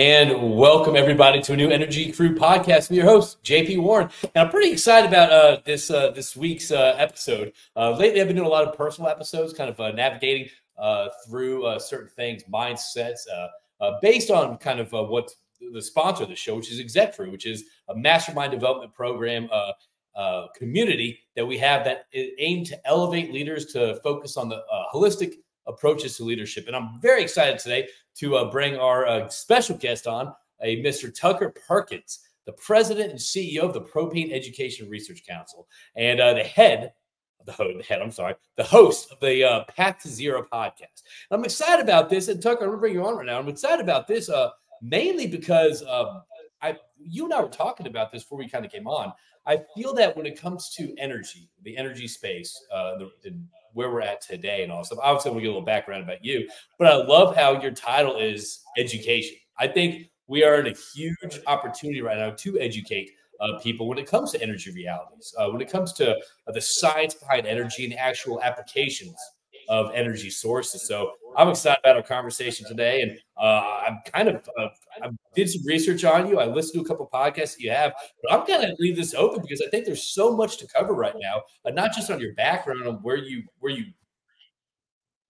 And welcome everybody to a new Energy Crew podcast. I'm your host, JP Warren, and I'm pretty excited about this week's episode. Lately, I've been doing a lot of personal episodes, kind of navigating through certain things, mindsets, based on kind of what the sponsor of the show, which is Exec Crew, which is a mastermind development program community that we have that aim to elevate leaders to focus on the holistic approaches to leadership. And I'm very excited today to bring our special guest on, Mr. Tucker Perkins, the president and CEO of the Propane Education Research Council, and the host of the Path to Zero podcast. I'm excited about this, and Tucker, I'm going to bring you on right now. I'm excited about this mainly because you and I were talking about this before we kind of came on. I feel that when it comes to energy, the energy space, where we're at today and all stuff, obviously we'll get a little background about you, but I love how your title is education. I think we are in a huge opportunity right now to educate people when it comes to energy realities, when it comes to the science behind energy and the actual applications of energy sources. So I'm excited about our conversation today. And I did some research on you. I listened to a couple of podcasts that you have, but I'm going to leave this open because I think there's so much to cover right now, not just on your background, on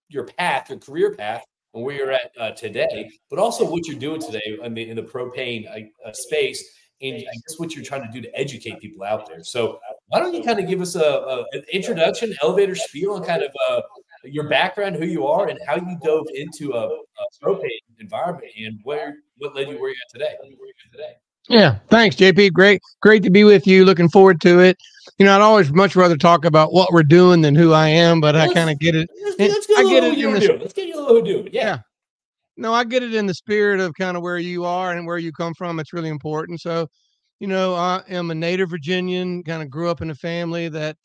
your path, your career path, and where you're at today, but also what you're doing today in the propane space, and I guess what you're trying to do to educate people out there. So why don't you kind of give us an introduction, elevator spiel, and kind of your background, who you are, and how you dove into a propane environment, and what led you where you're at today. Yeah, thanks, JP. Great to be with you. Looking forward to it. You know, I'd always much rather talk about what we're doing than who I am, but I kind of get it. Let's get you a little who do. Yeah. No, I get it in the spirit of kind of where you are and where you come from. It's really important. So, you know, I am a native Virginian, kind of grew up in a family that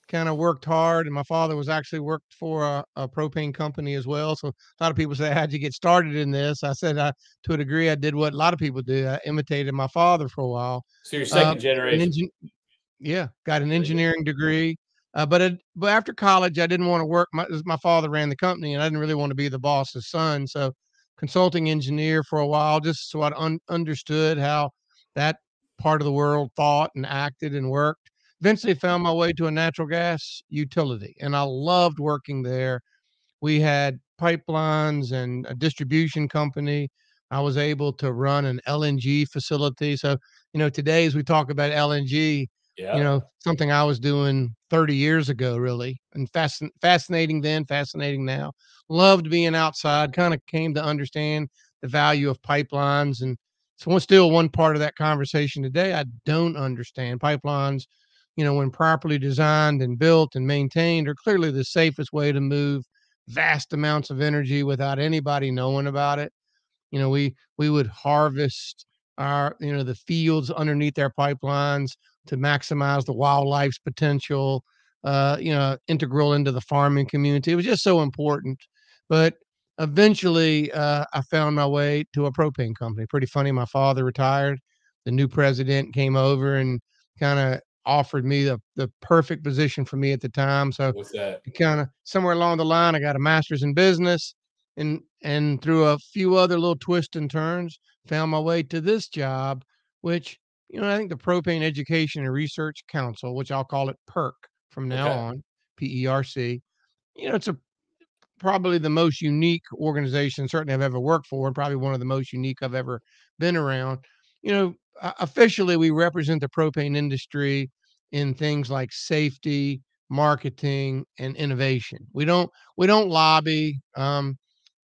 kind of worked hard. And my father was actually worked for a propane company as well. So a lot of people say, how'd you get started in this? I said, to a degree, I did what a lot of people do. I imitated my father for a while. So you're second generation. Got an engineering degree. But after college, I didn't want to work. My father ran the company, and I didn't really want to be the boss's son. So consulting engineer for a while, just so I understood how that part of the world thought and acted and worked. Eventually found my way to a natural gas utility, and I loved working there. We had pipelines and a distribution company. I was able to run an LNG facility. So, you know, today as we talk about LNG, you know, something I was doing 30 years ago, really, and fascinating then, fascinating now. Loved being outside, kind of came to understand the value of pipelines. And so still one part of that conversation today, I don't understand pipelines. You know, when properly designed and built and maintained, are clearly the safest way to move vast amounts of energy without anybody knowing about it. You know, we would harvest the fields underneath our pipelines to maximize the wildlife's potential, integral into the farming community. It was just so important. But eventually, I found my way to a propane company. Pretty funny. My father retired. The new president came over and kind of offered me the perfect position for me at the time. So kind of somewhere along the line, I got a master's in business, and through a few other little twists and turns, found my way to this job, which, you know, I think the Propane Education and Research Council, which I'll call it PERC from now on, PERC, you know, it's probably the most unique organization certainly I've ever worked for, and probably one of the most unique I've ever been around. You know, officially we represent the propane industry in things like safety, marketing, and innovation. We don't lobby.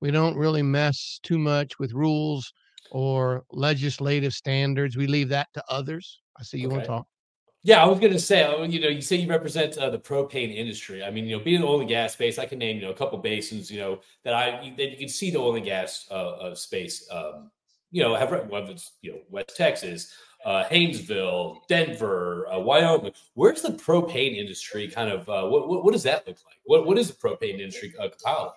We don't really mess too much with rules or legislative standards. We leave that to others. I see you want to talk. Yeah, I was going to say, you know, you say you represent the propane industry. I mean, you know, being in the oil and gas space, I can name, you know, a couple basins, you know, that you can see the oil and gas space, you know, whether it's, you know, West Texas, Haynesville, Denver, Wyoming. Where's the propane industry kind of, what does that look like? What is the propane industry compiled?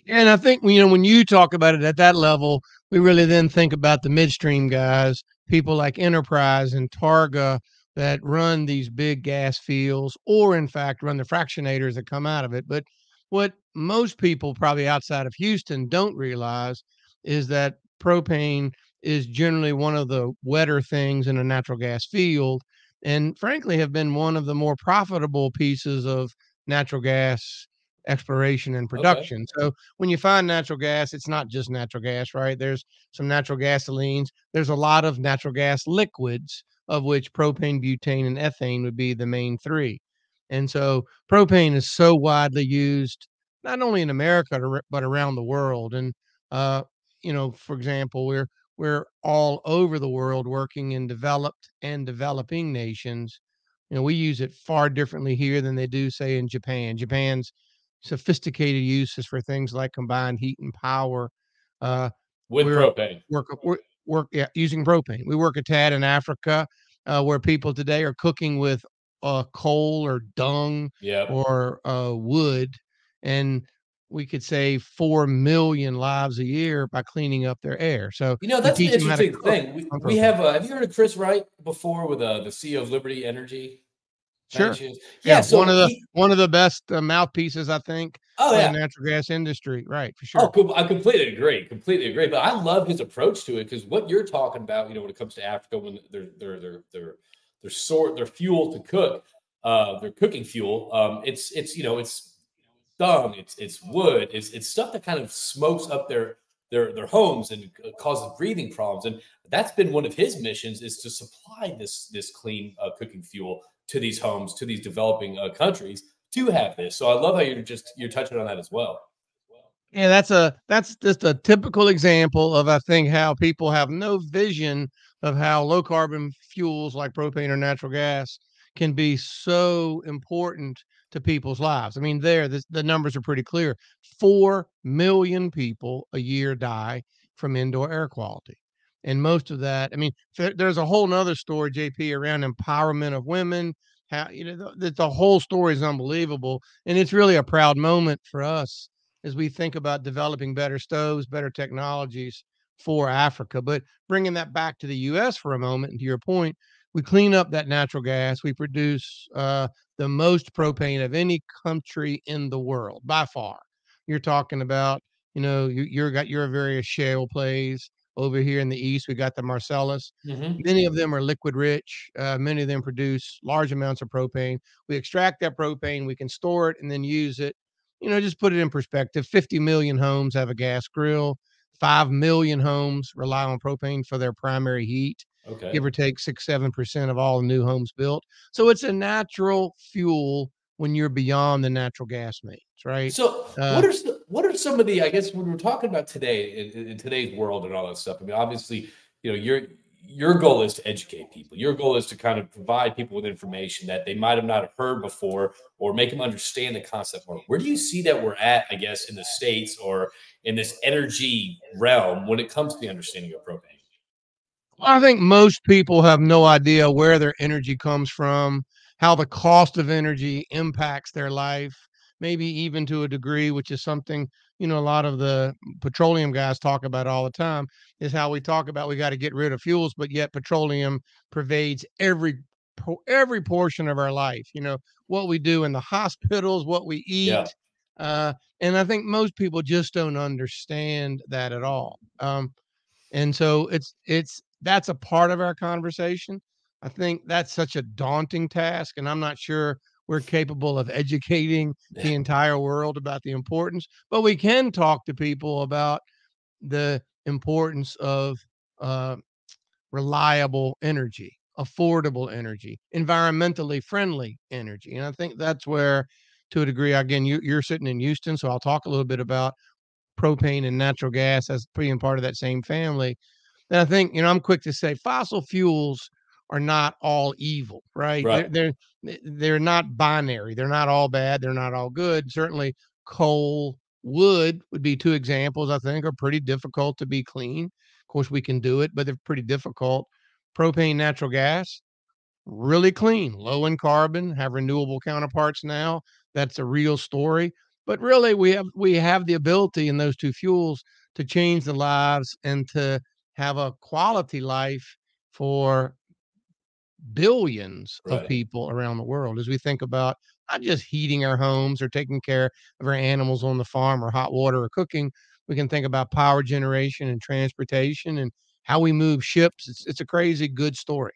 And I think, you know, when you talk about it at that level, we really then think about the midstream guys, people like Enterprise and Targa that run these big gas fields, or in fact run the fractionators that come out of it. But what most people probably outside of Houston don't realize is that propane is generally one of the wetter things in a natural gas field, and frankly have been one of the more profitable pieces of natural gas exploration and Okay. production. So when you find natural gas, it's not just natural gas, right? There's some natural gasolines. There's a lot of natural gas liquids, of which propane, butane, and ethane would be the main three. And so propane is so widely used, not only in America, but around the world. And, uh, for example, we're all over the world working in developed and developing nations. We use it far differently here than they do, say, in Japan. Japan's sophisticated uses for things like combined heat and power. Uh, With we're propane. work yeah, using propane. We work a tad in Africa, where people today are cooking with coal or dung Yep. or wood, and we could save 4 million lives a year by cleaning up their air. So we That's an teach them how to interesting cook thing. We on we propane. have have you heard of Chris Wright before with the CEO of Liberty Energy? By any Sure. chance? Yeah, Yeah, one so of the he one of the best mouthpieces, I think, oh for the yeah. natural gas industry. Right, for Oh, sure. cool. I completely agree. Completely agree. But I love his approach to it because what you're talking about, when it comes to Africa, when their fuel to cook, their cooking fuel, it's dung, it's wood, it's stuff that kind of smokes up their homes and causes breathing problems. And that's been one of his missions is to supply this clean cooking fuel to these homes, to these developing countries to have this. So I love how you're touching on that as well. Yeah, that's just a typical example of, I think, how people have no vision of how low carbon fuels like propane or natural gas can be so important to people's lives. I mean, the numbers are pretty clear. 4 million people a year die from indoor air quality. And most of that, I mean, there's a whole nother story, JP, around empowerment of women. How, the whole story is unbelievable. And it's really a proud moment for us as we think about developing better stoves, better technologies for Africa. But bringing that back to the US for a moment, and to your point, we clean up that natural gas. We produce the most propane of any country in the world by far. You're talking about, your various shale plays over here in the east. We got the Marcellus. Hmm. Many of them are liquid rich. Many of them produce large amounts of propane. We extract that propane, we can store it, and then use it. Just put it in perspective. 50 million homes have a gas grill. 5 million homes rely on propane for their primary heat, give Okay. or take 6, 7% of all new homes built. So it's a natural fuel when you're beyond the natural gas mains, right? So, Uh, what are some of the, I guess, when we're talking about today in today's world and all that stuff? I mean, obviously, your goal is to educate people. Your goal is to kind of provide people with information that they might have not heard before, or make them understand the concept more. Where do you see that we're at, I guess, in the states or in this energy realm when it comes to the understanding of propane? I think most people have no idea where their energy comes from, how the cost of energy impacts their life, maybe even to a degree, which is something, a lot of the petroleum guys talk about all the time, is how we talk about we got to get rid of fuels, but yet petroleum pervades every portion of our life. What we do in the hospitals, what we Yeah. eat. Uh, and I think most people just don't understand that at all. And so that's a part of our conversation. I think that's such a daunting task, and I'm not sure we're capable of educating the entire world about the importance, but we can talk to people about the importance of uh, reliable energy, affordable energy, environmentally friendly energy. And I think that's where, to a degree, again, you're sitting in Houston, so I'll talk a little bit about propane and natural gas as being part of that same family. And I think, I'm quick to say fossil fuels are not all evil, right? Right. They're not binary. They're not all bad. They're not all good. Certainly, coal, wood would be two examples I think are pretty difficult to be clean. Of course, we can do it, but they're pretty difficult. Propane, natural gas, really clean, low in carbon, have renewable counterparts now. That's a real story. But really, we have the ability in those two fuels to change the lives and to have a quality life for billions of Right. people around the world as we think about not just heating our homes or taking care of our animals on the farm or hot water or cooking, We can think about power generation and transportation and how we move ships. It's a crazy good story.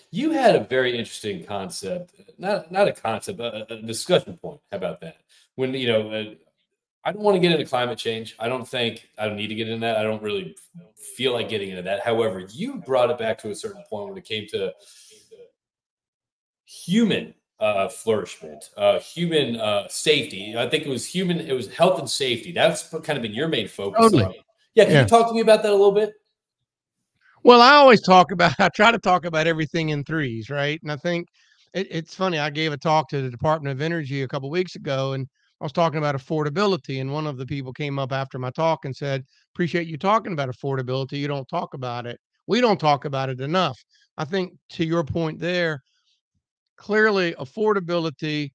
You had a very interesting concept, not a concept, a discussion point. How about that? When I don't want to get into climate change. I don't need to get into that. I don't really feel like getting into that. However, you brought it back to a certain point when it came to human flourishment, human safety. I think it was human. It was health and safety. That's kind of been your main focus Totally. on. Yeah, can you Yeah. talk to me about that a little bit? Well, I always talk about I try to talk about everything in threes, right? And I think it's funny. I gave a talk to the Department of Energy a couple weeks ago, and I was talking about affordability. And one of the people came up after my talk and said, "Appreciate you talking about affordability. You don't talk about it. We don't talk about it enough." I think to your point there, clearly affordability,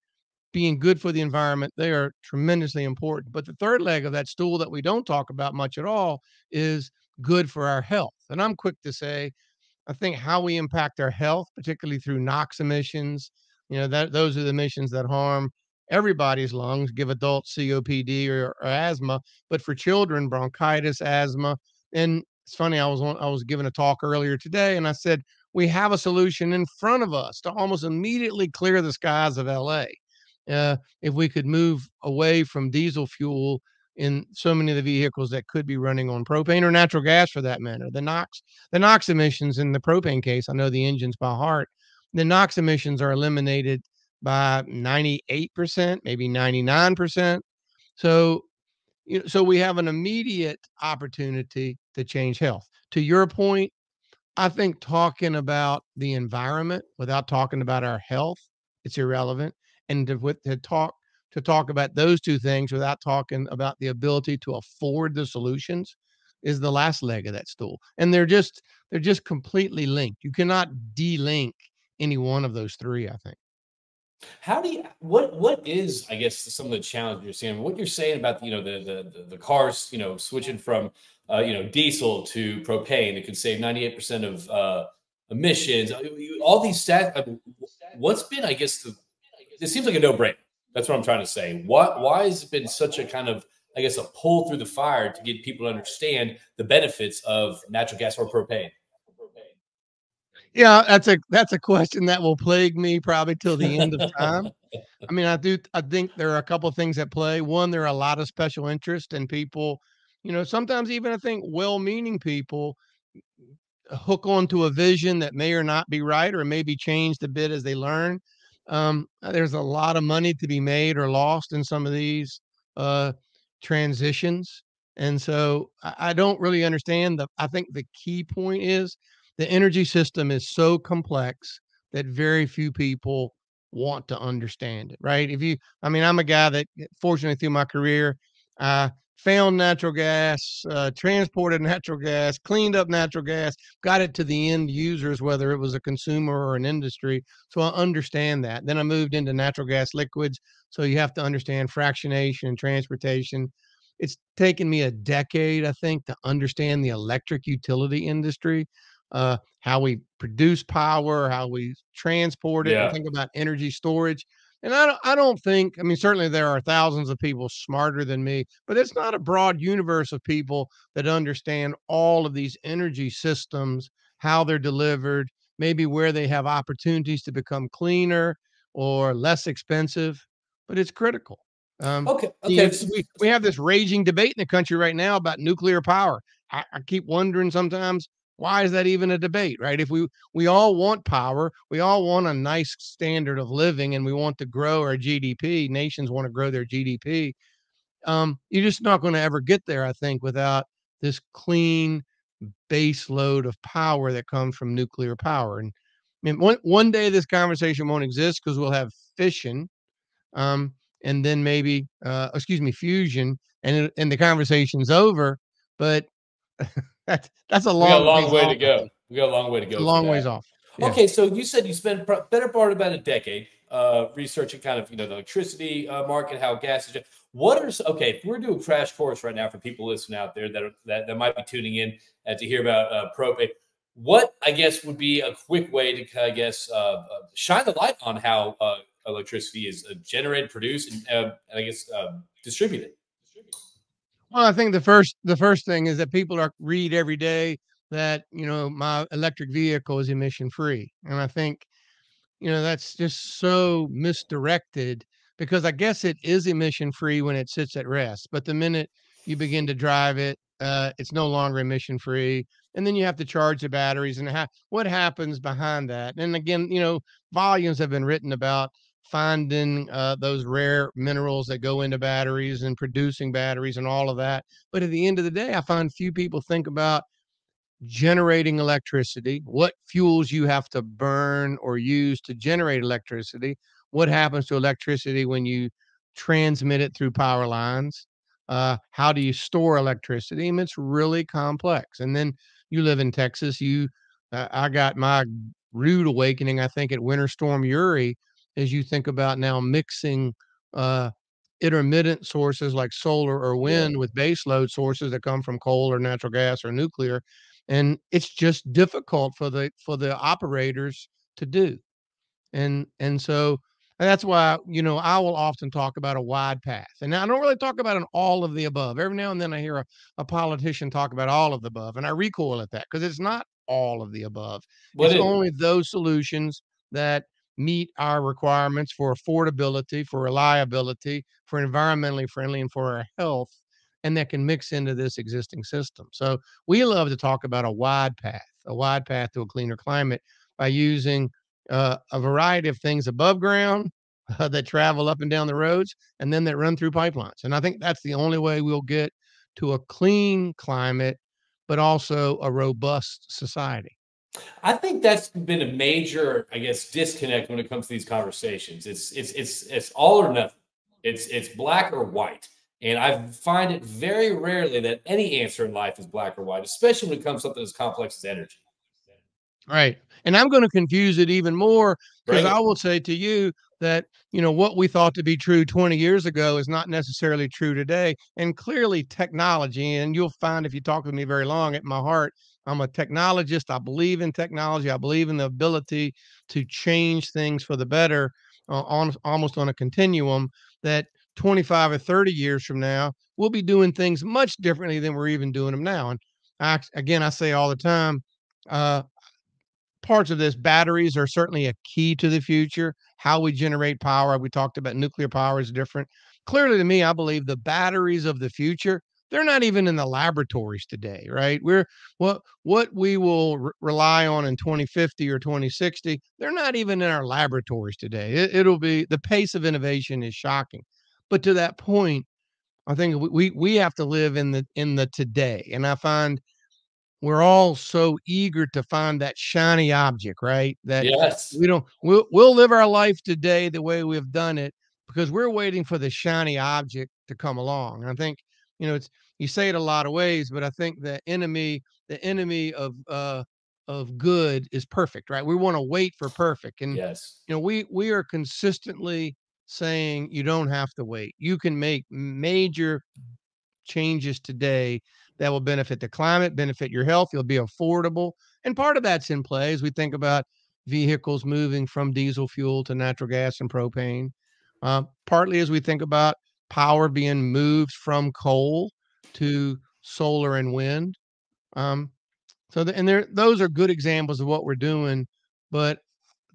being good for the environment, they are tremendously important. But the third leg of that stool that we don't talk about much at all is good for our health. And I'm quick to say, I think how we impact our health, particularly through NOx emissions, that those are the emissions that harm everybody's lungs, give adults COPD or asthma, but for children, bronchitis, asthma. And it's funny, I was giving a talk earlier today, and I said we have a solution in front of us to almost immediately clear the skies of LA. If we could move away from diesel fuel in so many of the vehicles that could be running on propane or natural gas for that matter. The NOx emissions in the propane case, I know the engines by heart. The NOx emissions are eliminated by 98%, maybe 99%. So, so we have an immediate opportunity to change health. To your point, I think talking about the environment without talking about our health, it's irrelevant. And to talk about those two things without talking about the ability to afford the solutions is the last leg of that stool. And they're just completely linked. You cannot de-link any one of those three, I think. How do you what is, I guess, some of the challenges you're seeing? What you're saying about the cars, switching from diesel to propane, it could save 98% of emissions. All these stats. What's been, I guess, it seems like a no-brainer. That's what I'm trying to say. Why has it been such a kind of, I guess, a pull through the fire to get people to understand the benefits of natural gas or propane? Yeah, that's a question that will plague me probably till the end of time. I mean, I think there are a couple of things at play. One, there are a lot of special interest and people, sometimes even I think well-meaning people hook onto a vision that may or not be right or may be changed a bit as they learn. There's a lot of money to be made or lost in some of these uh, transitions. And so I don't really understand I think the key point is the energy system is so complex that very few people want to understand it, right? I mean, I'm a guy that fortunately through my career, I found natural gas, transported natural gas, cleaned up natural gas, got it to the end users, whether it was a consumer or an industry. So I understand that. Then I moved into natural gas liquids. So you have to understand fractionation and transportation. It's taken me a decade, I think, to understand the electric utility industry, how we produce power, how we transport it, and Yeah. think about energy storage. And I don't think, I mean, certainly there are thousands of people smarter than me, but it's not a broad universe of people that understand all of these energy systems, how they're delivered, maybe where they have opportunities to become cleaner or less expensive, but it's critical. Um, Okay. you Okay. know, we have this raging debate in the country right now about nuclear power. I keep wondering sometimes, why is that even a debate, right? If we all want power, we all want a nice standard of living, and we want to grow our GDP. Nations want to grow their GDP. You're just not going to ever get there, I think, without this clean base load of power that comes from nuclear power. And I mean, one day this conversation won't exist because we'll have fission, um, and then maybe, fusion, and the conversation's over. But that's a We got a long long ways way to off, I go. think. We got a long way to It's a go for long ways that. off. Yeah. Okay, so you said you spent better part of about a decade researching kind of the electricity market, how gas is. What are okay? If we're doing a crash course right now for people listening out there that might be tuning in to hear about propane, what I guess would be a quick way to shine the light on how electricity is generated, produced, and I guess distributed. Well, I think the first thing is that people are read every day that, my electric vehicle is emission free. And I think, that's just so misdirected because I guess it is emission free when it sits at rest. But the minute you begin to drive it, it's no longer emission free. And then you have to charge the batteries and what happens behind that. And again, volumes have been written about finding those rare minerals that go into batteries and producing batteries and all of that. But at the end of the day, I find few people think about generating electricity, what fuels you have to burn or use to generate electricity, what happens to electricity when you transmit it through power lines, how do you store electricity? I mean, it's really complex. And then you live in Texas. I got my rude awakening, I think, at Winter Storm Uri, as you think about now mixing uh, intermittent sources like solar or Yeah. wind with base load sources that come from coal or natural gas or nuclear, and it's just difficult for the operators to do. And so that's why, I will often talk about a wide path. And I don't really talk about an all of the above. Every now and then I hear a politician talk about all of the above, and I recoil at that because it's not all of the above. What It's is it? only those solutions that meet our requirements for affordability, for reliability, for environmentally friendly, and for our health, and that can mix into this existing system. So we love to talk about a wide path to a cleaner climate by using a variety of things above ground that travel up and down the roads and then that run through pipelines. And I think that's the only way we'll get to a clean climate, but also a robust society. I think that's been a major, I guess, disconnect when it comes to these conversations. It's all or nothing. It's black or white. And I find it very rarely that any answer in life is black or white, especially when it comes to something as complex as energy. Right. And I'm going to confuse it even more because Bring I it. will say to you that, what we thought to be true 20 years ago is not necessarily true today. And clearly, technology, and you'll find if you talk with me very long at my heart, I'm a technologist. I believe in technology. I believe in the ability to change things for the better on almost on a continuum that 25 or 30 years from now, we'll be doing things much differently than we're even doing them now. And again, I say all the time, uh, parts of this. Batteries are certainly a key to the future. How we generate power, we talked about nuclear power is different. Clearly, to me, I believe the batteries of the future, they're not even in the laboratories today, right? What we will rely on in 2050 or 2060, they're not even in our laboratories today. It'll be the pace of innovation is shocking. But to that point, I think we have to live in the today. And I find we're all so eager to find that shiny object, right? That Yes. we'll live our life today the way we've done it because we're waiting for the shiny object to come along. And I think, it's you say it a lot of ways, but I think the enemy of good is perfect, right? We want to wait for perfect. And Yes. we are consistently saying you don't have to wait. You can make major changes today that will benefit the climate, benefit your health. You'll be affordable. And part of that's in play as we think about vehicles moving from diesel fuel to natural gas and propane. Partly as we think about power being moved from coal to solar and wind. Um, and those are good examples of what we're doing. But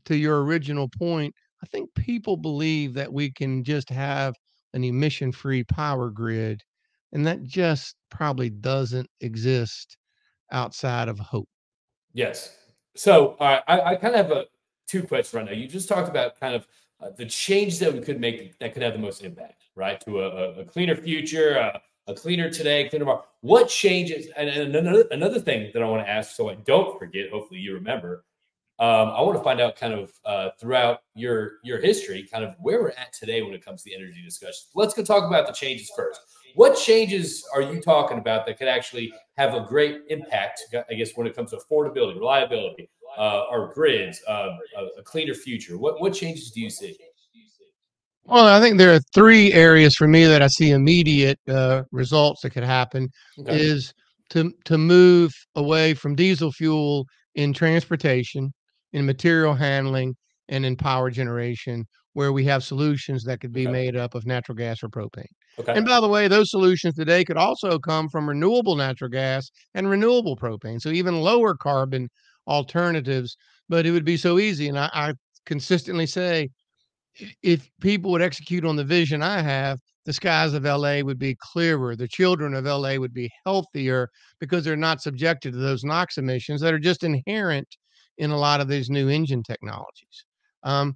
to your original point, I think people believe that we can just have an emission free power grid, and that just probably doesn't exist outside of hope. Yes. So, I kind of have two questions right now. You just talked about kind of the changes that we could make that could have the most impact, right? To a cleaner future, a cleaner today, cleaner tomorrow. What changes? And another thing that I want to ask, so I don't forget. Hopefully, you remember. I want to find out kind of throughout your history, kind of where we're at today when it comes to the energy discussion. Let's go talk about the changes first. What changes are you talking about that could actually have a great impact, I guess, when it comes to affordability, reliability, our grids, a cleaner future? What changes do you see? Well, I think there are three areas for me that I see immediate results that could happen Okay. is to move away from diesel fuel in transportation, in material handling, and in power generation, where we have solutions that could be Okay. made up of natural gas or propane. Okay. And by the way, those solutions today could also come from renewable natural gas and renewable propane. So even lower carbon alternatives, but it would be so easy. And I consistently say, if people would execute on the vision I have, the skies of LA would be clearer. The children of LA would be healthier because they're not subjected to those NOx emissions that are just inherent in a lot of these new engine technologies. And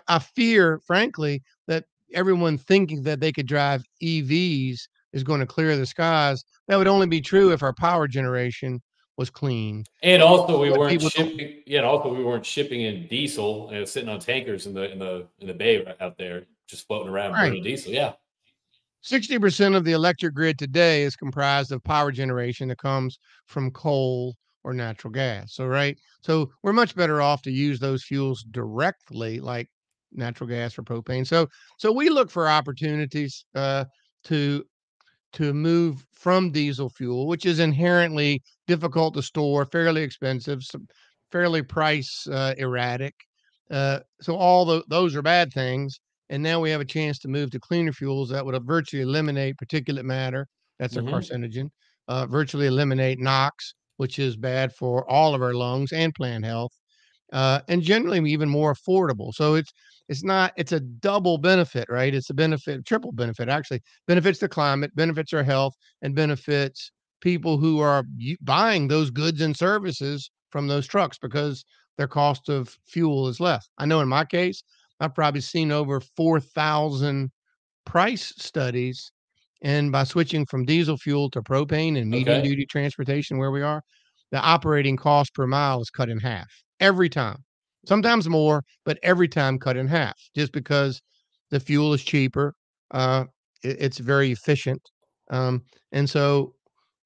I fear, frankly, that everyone thinking that they could drive EVs is going to clear the skies. That would only be true if our power generation was clean. And And also we what weren't people don't shipping. Yeah, and also we weren't shipping in diesel and sitting on tankers in the bay right out there, just floating around right. burning diesel. Yeah. 60% of the electric grid today is comprised of power generation that comes from coal or natural gas. So, right. So, we're much better off to use those fuels directly, like natural gas or propane. So we look for opportunities to move from diesel fuel, which is inherently difficult to store, fairly expensive, fairly price erratic. So those are bad things. And now we have a chance to move to cleaner fuels that would virtually eliminate particulate matter. That's a Hmm. carcinogen. Virtually eliminate NOx, which is bad for all of our lungs and plant health, and generally even more affordable. So it's a double benefit, right? It's a benefit, triple benefit actually. Benefits the climate, benefits our health, and benefits people who are buying those goods and services from those trucks because their cost of fuel is less. I know in my case, I've probably seen over 4,000 price studies. And by switching from diesel fuel to propane and medium Okay. duty transportation where we are, the operating cost per mile is cut in half every time. Sometimes more, but every time cut in half just because the fuel is cheaper. Uh, it's very efficient. Um, and so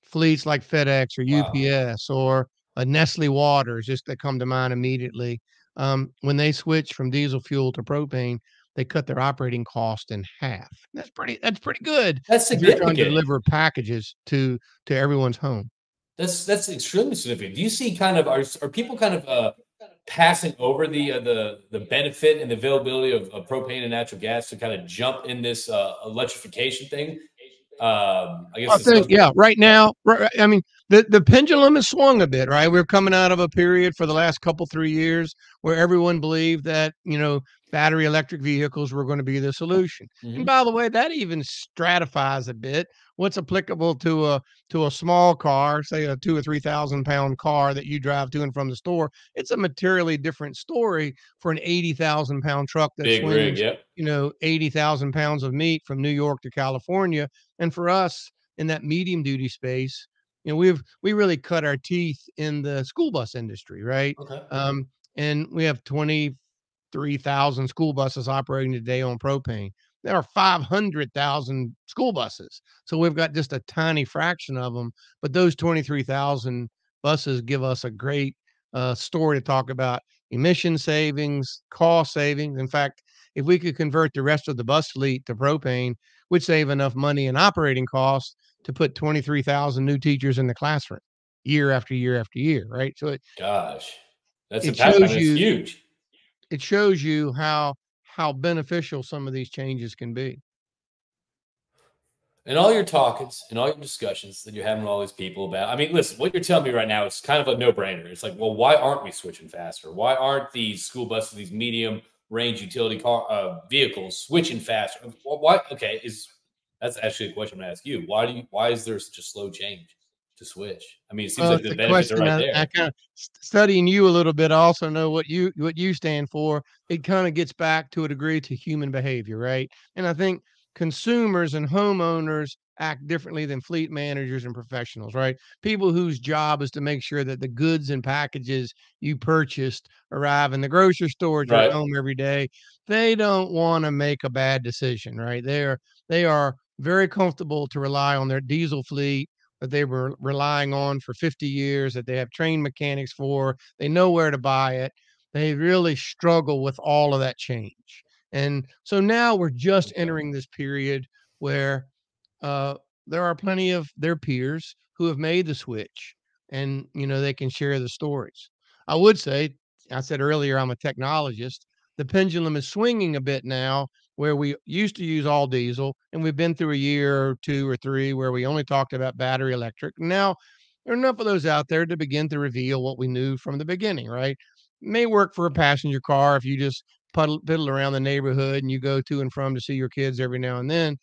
fleets like FedEx or Wow. UPS or Nestle Waters, just that come to mind immediately, when they switch from diesel fuel to propane, they cut their operating cost in half. That's pretty good That's if you're trying to significant. deliver packages to everyone's home. That's extremely significant. Do you see kind of are people kind of passing over the benefit and the availability of propane and natural gas to kind of jump in this electrification thing? I guess I this think, goes. yeah, right now, I mean, the pendulum has swung a bit, right? We're coming out of a period for the last couple 3 years where everyone believed that battery electric vehicles were going to be the solution. And Mhm. by the way, that even stratifies a bit. What's applicable to a small car, say a 2 or 3 thousand pound car that you drive to and from the store? It's a materially different story for an 80,000 pound truck that Big rig, swings, yep. 80,000 pounds of meat from New York to California. And for us in that medium duty space, we really cut our teeth in the school bus industry, right? Okay. Um, and we have 23,000 school buses operating today on propane. There are 500,000 school buses, so we've got just a tiny fraction of them. But those 23,000 buses give us a great story to talk about emission savings, cost savings. In fact, if we could convert the rest of the bus fleet to propane, we'd save enough money in operating costs to put 23,000 new teachers in the classroom year after year after year, right? So Gosh, that's it impact. I shows mean, it's you huge. it shows you how beneficial some of these changes can be. And all your talkings and all your discussions that you're having with all these people about. I mean, listen, what you're telling me right now is kind of a no-brainer. It's like, well, why aren't we switching faster? Why aren't these school buses, these medium range utility car vehicles switching faster? Well, why? Okay, is that's actually a question I'm gonna ask you. Why is there such a slow change to switch? I mean, it seems Well, like it's the a benefits are question right I there. kinda studying you a little bit, I also know what you stand for. It kinda gets back to a degree to human behavior, right? And I think consumers and homeowners act differently than fleet managers and professionals, right? People whose job is to make sure that the goods and packages you purchased arrive in the grocery store at your Right. home every day. They don't wanna make a bad decision, right? They are very comfortable to rely on their diesel fleet that they were relying on for 50 years, that they have trained mechanics for. They know where to buy it. They really struggle with all of that change. And so now we're just Okay. entering this period where uh, there are plenty of their peers who have made the switch and they can share the stories. I would say, I said earlier, I'm a technologist. The pendulum is swinging a bit now where we used to use all diesel, and we've been through a year or 2 or 3 where we only talked about battery electric. Now, there are enough of those out there to begin to reveal what we knew from the beginning, right? May work for a passenger car if you just piddle around the neighborhood and you go to and from to see your kids every now and then,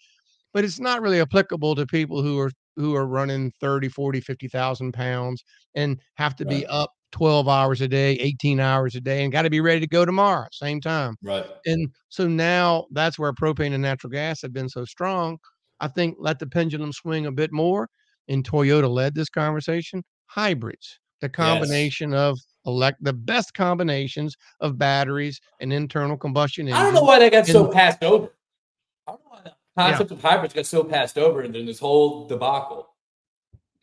but it's not really applicable to people who are running 30, 40, 50,000 pounds and have to be Right. up 12 hours a day, 18 hours a day, and got to be ready to go tomorrow, same time. Right. And so now that's where propane and natural gas have been so strong. I think let the pendulum swing a bit more. And Toyota led this conversation. Hybrids, the Yes. combination of the best combinations of batteries and internal combustion I don't know engines. why that got And so passed over. I don't know why the yeah, concept of hybrids got so passed over and then this whole debacle.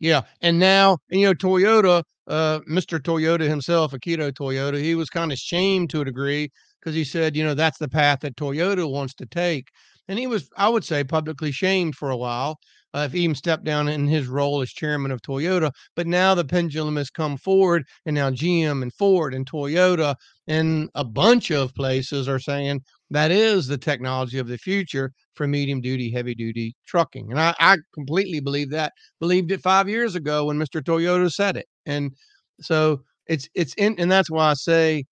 yeah, and now, Toyota, Mr. Toyota himself, Akito Toyota, he was kind of shamed to a degree because he said, that's the path that Toyota wants to take. And he was, I would say, publicly shamed for a while. If he even stepped down in his role as chairman of Toyota. But now the pendulum has come forward, and now GM and Ford and Toyota and a bunch of places are saying that is the technology of the future for medium duty, heavy duty trucking. And I completely believed it 5 years ago when Mr. Toyota said it. And so it's in, and that's why I say,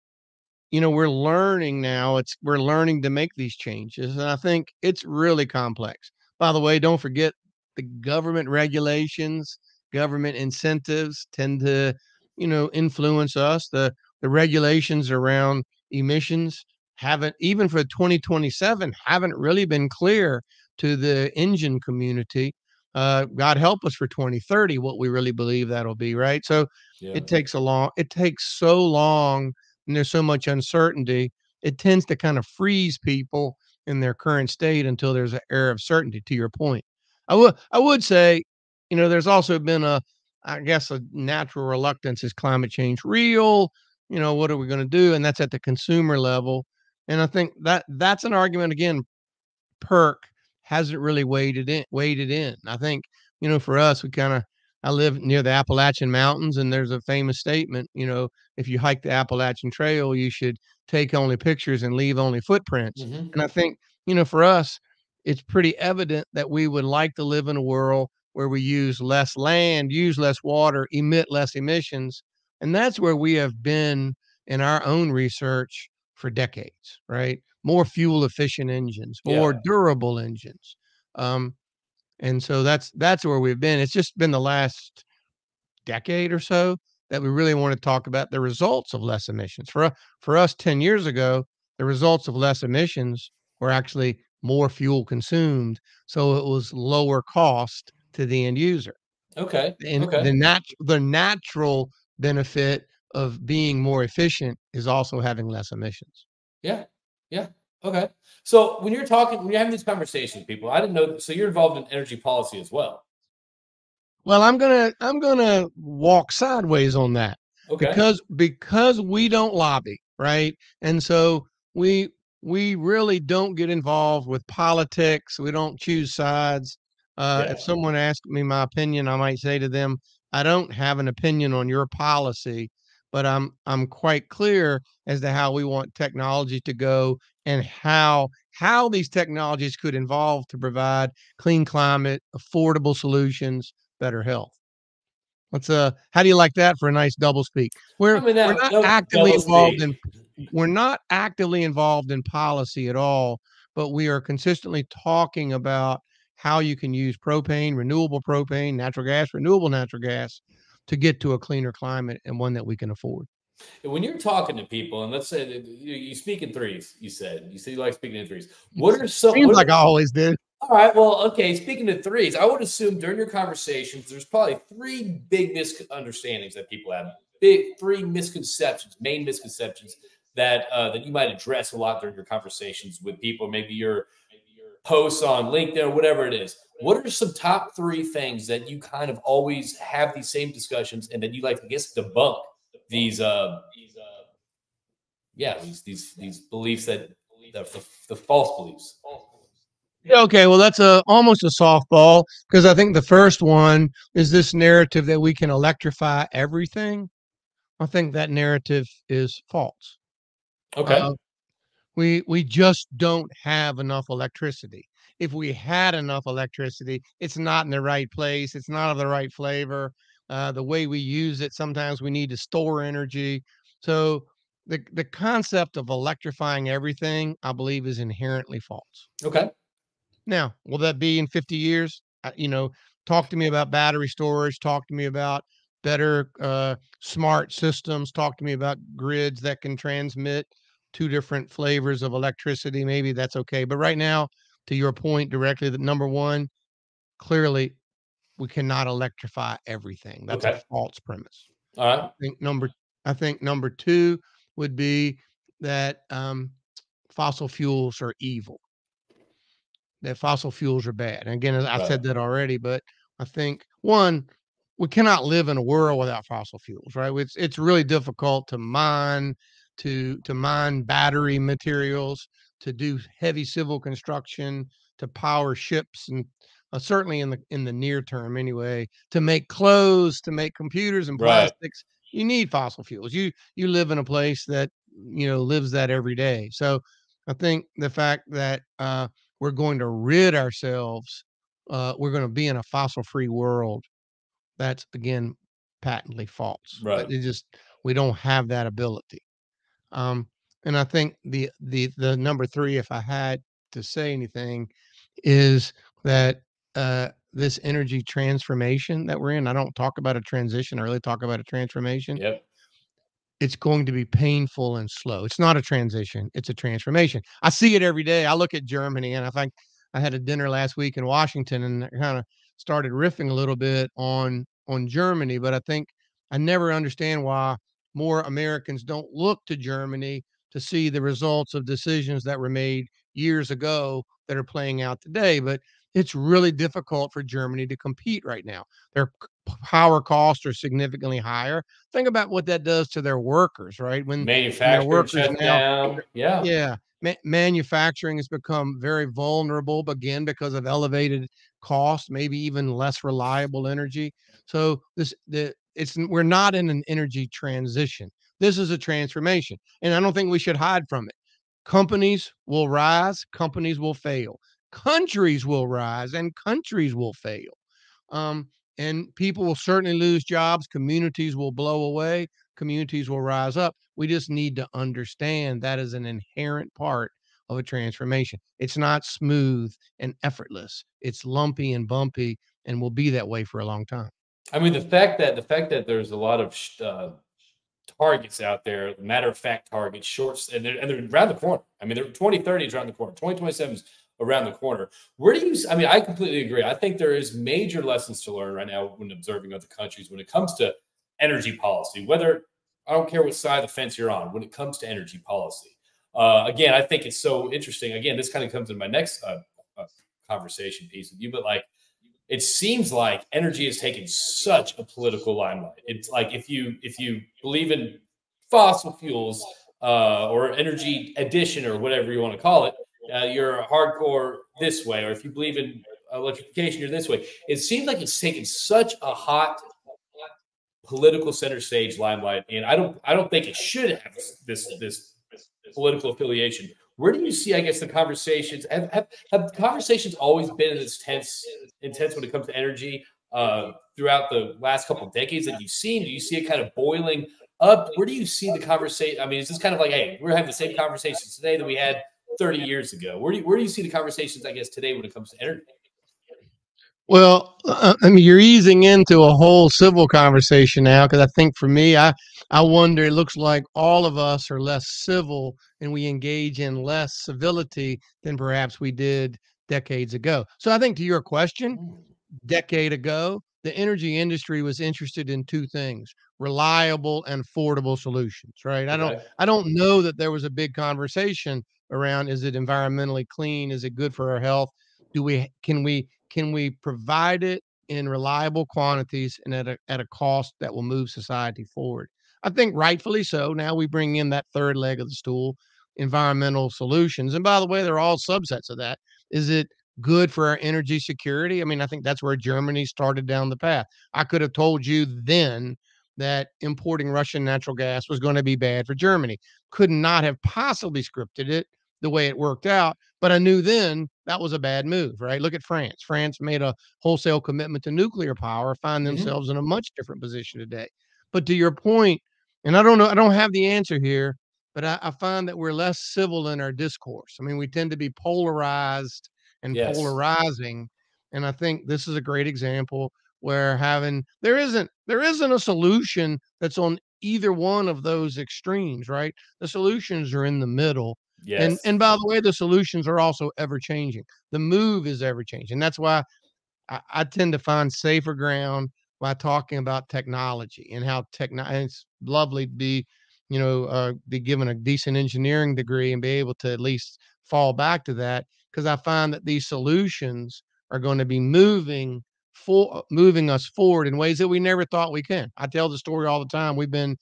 we're learning now. We're learning to make these changes. And I think it's really complex. By the way, don't forget the government regulations, government incentives tend to, influence us. The regulations around emissions haven't, even for 2027, haven't really been clear to the engine community. God help us for 2030, what we really believe that'll be, right? So Yeah. it takes so long, and there's so much uncertainty, it tends to kind of freeze people in their current state until there's an air of certainty, to your point. I would say, there's also been I guess, a natural reluctance. Is climate change real? What are we going to do? And that's at the consumer level. And I think that's an argument again. Perk hasn't really waded in. I think, for us, I live near the Appalachian Mountains, and there's a famous statement, if you hike the Appalachian Trail, you should take only pictures and leave only footprints. Mm-hmm. And I think, for us, it's pretty evident that we would like to live in a world where we use less land, use less water, emit less emissions. And that's where we have been in our own research for decades, right? More fuel efficient engines, more Yeah. durable engines. Um, and so that's where we've been. It's just been the last decade or so that we really want to talk about the results of less emissions. For us 10 years ago, the results of less emissions were actually more fuel consumed, so it was lower cost to the end user. Okay. And Okay. the natural benefit of being more efficient is also having less emissions. Yeah. Yeah. Okay. So when you're having these conversations with people, I didn't know. So you're involved in energy policy as well. Well, I'm gonna walk sideways on that Okay. because we don't lobby, right? And so we we really don't get involved with politics. We don't choose sides. If Yeah. someone asks me my opinion, I might say to them, "I don't have an opinion on your policy, but I'm quite clear as to how we want technology to go and how these technologies could evolve to provide clean climate, affordable solutions, better health." How do you like that for a nice double speak? I mean We're that, not that was actively double involved speak. in we're not actively involved in policy at all, but we are consistently talking about how you can use propane, renewable propane, natural gas, renewable natural gas to get to a cleaner climate and one that we can afford. When you're talking to people, and let's say that you speak in threes, you said you like speaking in threes. What are some? Seems What like are I always do. All right. Well, okay. Speaking of threes, I would assume during your conversations, there's probably three big misunderstandings that people have. Big three misconceptions, main misconceptions that you might address a lot during your conversations with people. Maybe your posts on LinkedIn or whatever it is. What are some top three things that you kind of always have these same discussions, and that you like to debunk these these beliefs the false beliefs. Yeah, okay, well, that's almost a softball because I think the first one is this narrative that we can electrify everything. I think that narrative is false. Okay. Uh, We just don't have enough electricity. If we had enough electricity, it's not in the right place. It's not of the right flavor. The way we use it, sometimes we need to store energy. So the concept of electrifying everything, I believe, is inherently false. Okay. Now, will that be in 50 years? Talk to me about battery storage. Talk to me about better smart systems. Talk to me about grids that can transmit two different flavors of electricity. Maybe that's okay. But right now, to your point directly, that number one, clearly we cannot electrify everything. That's a Okay. false premise. All right. I think number two would be that fossil fuels are evil, that fossil fuels are bad. And again, I Right. said that already, but I think one, we cannot live in a world without fossil fuels, right? It's really difficult to mine, to mine battery materials, to do heavy civil construction, to power ships, and certainly in the near term anyway, to make clothes, to make computers and Right. plastics. You need fossil fuels. You live in a place that lives that every day. So I think the fact that we're going to rid ourselves, we're going to be in a fossil free world. That's again patently false. Right. We don't have that ability. Um, and I think the number three, if I had to say anything, is that this energy transformation that we're in. I don't talk about a transition. I really talk about a transformation. Yep. It's going to be painful and slow. It's not a transition, it's a transformation. I see it every day. I look at Germany, and I think I had a dinner last week in Washington, and I kinda started riffing a little bit on Germany, but I think I never understand why more Americans don't look to Germany to see the results of decisions that were made years ago that are playing out today. But it's really difficult for Germany to compete right now. Their power costs are significantly higher. Think about what that does to their workers, right? When their Manufacturing workers shuts now, down. Yeah. yeah, manufacturing has become very vulnerable again because of elevated costs, maybe even less reliable energy. So we're not in an energy transition. This is a transformation, and I don't think we should hide from it. Companies will rise, companies will fail. Countries will rise and countries will fail. Um, and people will certainly lose jobs. Communities will blow away. Communities will rise up. We just need to understand that is an inherent part of a transformation. It's not smooth and effortless. It's lumpy and bumpy, and will be that way for a long time. I mean, the fact that there's a lot of targets out there, matter of fact targets, shorts, and they're around the corner. I mean, they're 2030 is around the corner. 2027 is around the corner. Where do you? I mean, I completely agree. I think there is major lessons to learn right now when observing other countries when it comes to energy policy. Whether I don't care what side of the fence you're on when it comes to energy policy. Again, I think it's so interesting. Again, this kind of comes in my next conversation piece with you, but like it seems like energy has taken such a political limelight. It's like if you believe in fossil fuels or energy addition or whatever you want to call it, you're hardcore this way. Or if you believe in electrification, you're this way. It seems like it's taken such a hot political center stage limelight, and I don't think it should have this political affiliation. Where do you see, I guess, the conversations have conversations always been in this intense when it comes to energy throughout the last couple of decades that you've seen? Do you see it kind of boiling up? Where do you see the conversation? I mean, is this kind of like, hey, we're having the same conversations today that we had 30 years ago? Where do you see the conversations, I guess, today when it comes to energy? Well, I mean, you're easing into a whole civil conversation now because I think for me, I wonder. It looks like all of us are less civil and we engage in less civility than perhaps we did decades ago. So I think to your question, Mm, decade ago, the energy industry was interested in two things: reliable and affordable solutions, right? okay. I don't know that there was a big conversation around, is it environmentally clean? Is it good for our health? Can we provide it in reliable quantities and at a cost that will move society forward? I think rightfully so. Now we bring in that third leg of the stool, environmental solutions. And by the way, they're all subsets of that. Is it good for our energy security? I mean, I think that's where Germany started down the path. I could have told you then that importing Russian natural gas was going to be bad for Germany. Could not have possibly scripted it the way it worked out. But I knew then that was a bad move, right? Look at France. France made a wholesale commitment to nuclear power, find Hmm. themselves in a much different position today. But to your point, and I don't know, I don't have the answer here, but I find that we're less civil in our discourse. I mean, we tend to be polarized and Yes. polarizing. And I think this is a great example where having there isn't a solution that's on either one of those extremes, right? The solutions are in the middle. And Yes. by the way, the solutions are also ever changing. The move is ever changing. That's why I tend to find safer ground by talking about technology and how and it's lovely to be, be given a decent engineering degree and be able to at least fall back to that because I find that these solutions are going to be moving us forward in ways that we never thought we can. I tell the story all the time. We've been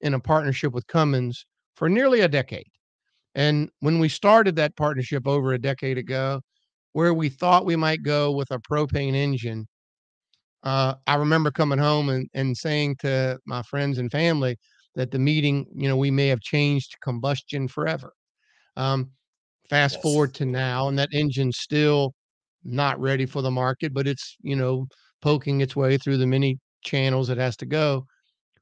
in a partnership with Cummins for nearly a decade. And when we started that partnership over a decade ago, where we thought we might go with a propane engine, I remember coming home and saying to my friends and family that the meeting, we may have changed combustion forever. Um, Fast Yes. forward to now, and that engine's still not ready for the market, but it's, poking its way through the many channels it has to go.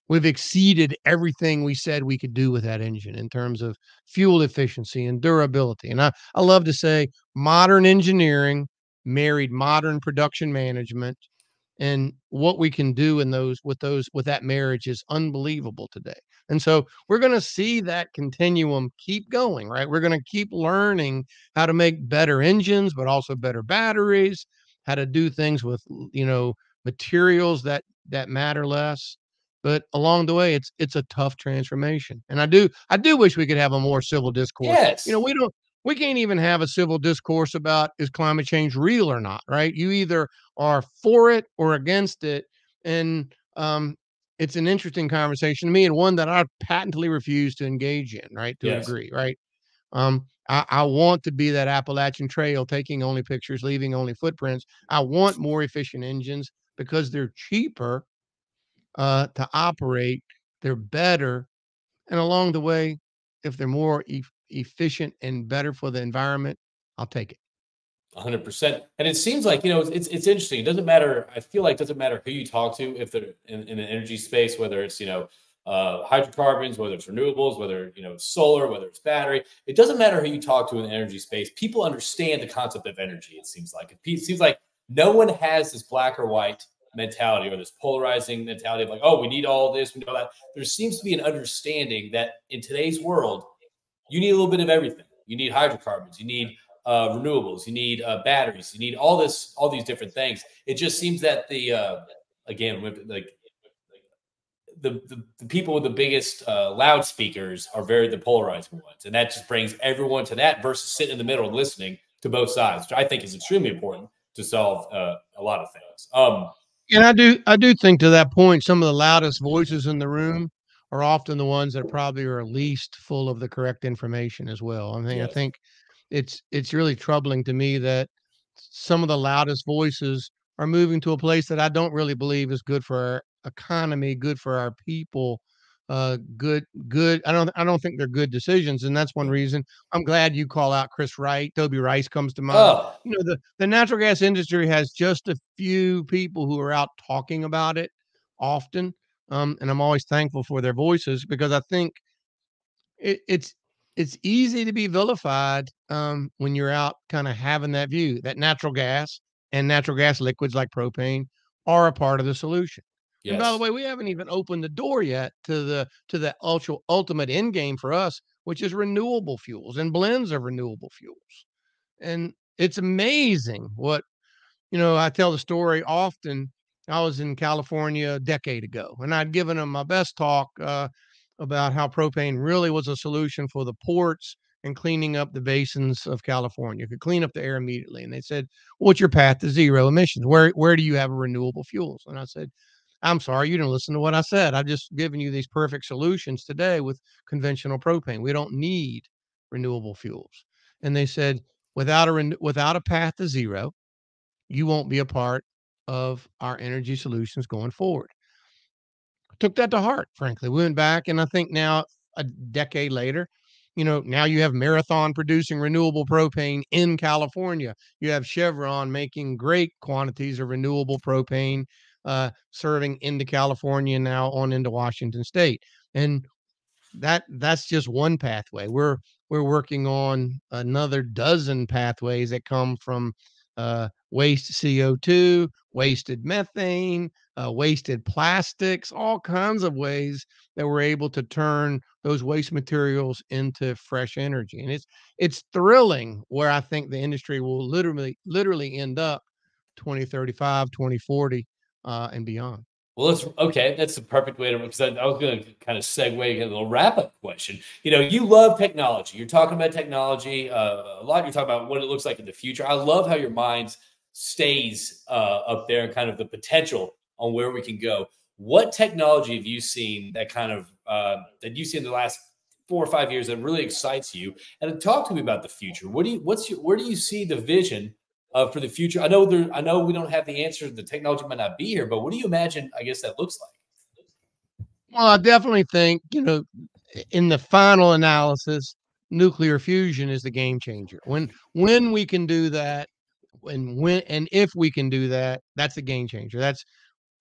We've exceeded everything we said we could do with that engine in terms of fuel efficiency and durability. And I love to say modern engineering married modern production management, and what we can do in those with that marriage is unbelievable today. And so we're going to see that continuum keep going, right? We're going to keep learning how to make better engines, but also better batteries, how to do things with, materials that matter less. But along the way, it's a tough transformation. And I do wish we could have a more civil discourse. Yes. We can't even have a civil discourse about is climate change real or not, right? You either are for it or against it. And it's an interesting conversation to me and one that I patently refuse to engage in, right? To a Yes. degree, right? I want to be that Appalachian Trail, taking only pictures, leaving only footprints. I want more efficient engines because they're cheaper to operate. They're better. And along the way, if they're more efficient and better for the environment, I'll take it. 100%. And it seems like, it's interesting. It doesn't matter. I feel like it doesn't matter who you talk to, if they're in an energy space, whether it's, hydrocarbons, whether it's renewables, whether, it's solar, whether it's battery. It doesn't matter who you talk to in the energy space. People understand the concept of energy, it seems like. It seems like no one has this black or white mentality or this polarizing mentality of like, oh, we need all this, we know that. There seems to be an understanding that in today's world, you need a little bit of everything. You need hydrocarbons, you need renewables, you need batteries, you need all these different things. It just seems that again, with like the people with the biggest loudspeakers are the polarizing ones, and that just brings everyone to that versus sitting in the middle and listening to both sides, which I think is extremely important to solve a lot of things. And I do think to that point, some of the loudest voices in the room are often the ones that probably are least full of the correct information as well. I Yes. think it's really troubling to me that some of the loudest voices are moving to a place that I don't really believe is good for our economy, good for our people, good. I don't think they're good decisions, and that's one Yeah. reason I'm glad you call out Chris Wright. Toby Rice comes to mind. Oh, The natural gas industry has just a few people who are out talking about it often, and I'm always thankful for their voices because I think it's easy to be vilified when you're out kind of having that view that natural gas and natural gas liquids like propane are a part of the solution. And by the yes. way, we haven't even opened the door yet to the ultimate end game for us, which is renewable fuels and blends of renewable fuels. And it's amazing what I tell the story often. I was in California a decade ago, and I'd given them my best talk about how propane really was a solution for the ports and cleaning up the basins of California. Could clean up the air immediately. And they said, "What's your path to zero emissions? Where do you have renewable fuels?" And I said, "I'm sorry, you didn't listen to what I said. I've just given you these perfect solutions today with conventional propane. We don't need renewable fuels." And they said, without a path to zero, you won't be a part of our energy solutions going forward. I took that to heart, frankly. We went back, and I think now, a decade later, now you have Marathon producing renewable propane in California. You have Chevron making great quantities of renewable propane, serving into California now on into Washington State. And that's just one pathway. We're working on another dozen pathways that come from waste CO2, wasted methane, wasted plastics, all kinds of ways that we're able to turn those waste materials into fresh energy. And it's thrilling where I think the industry will literally end up 2035, 2040, and beyond. Well, let's okay. That's the perfect way to because I was going to kind of segue into a little wrap up question. You love technology. You're talking about technology a lot. You're talking about what it looks like in the future. I love how your mind stays up there and kind of the potential on where we can go. What technology have you seen that kind of that you've seen in the last 4 or 5 years that really excites you? And talk to me about the future. Where do you see the vision for the future? I know we don't have the answer. The technology might not be here, but what do you imagine? I guess that looks like. Well, I definitely think, in the final analysis, nuclear fusion is the game changer. When we can do that, when and if we can do that, that's a game changer. That's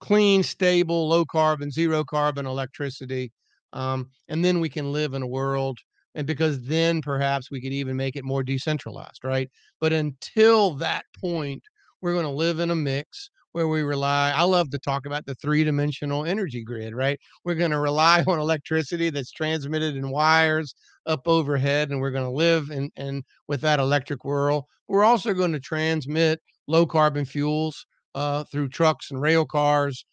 clean, stable, low carbon, zero carbon electricity. And then we can live in a world, and because then perhaps we could even make it more decentralized, right? But until that point, we're going to live in a mix where we rely. I love to talk about the three-dimensional energy grid, right? We're going to rely on electricity that's transmitted in wires up overhead, and we're going to live in with that electric world. We're also going to transmit low carbon fuels through trucks and rail cars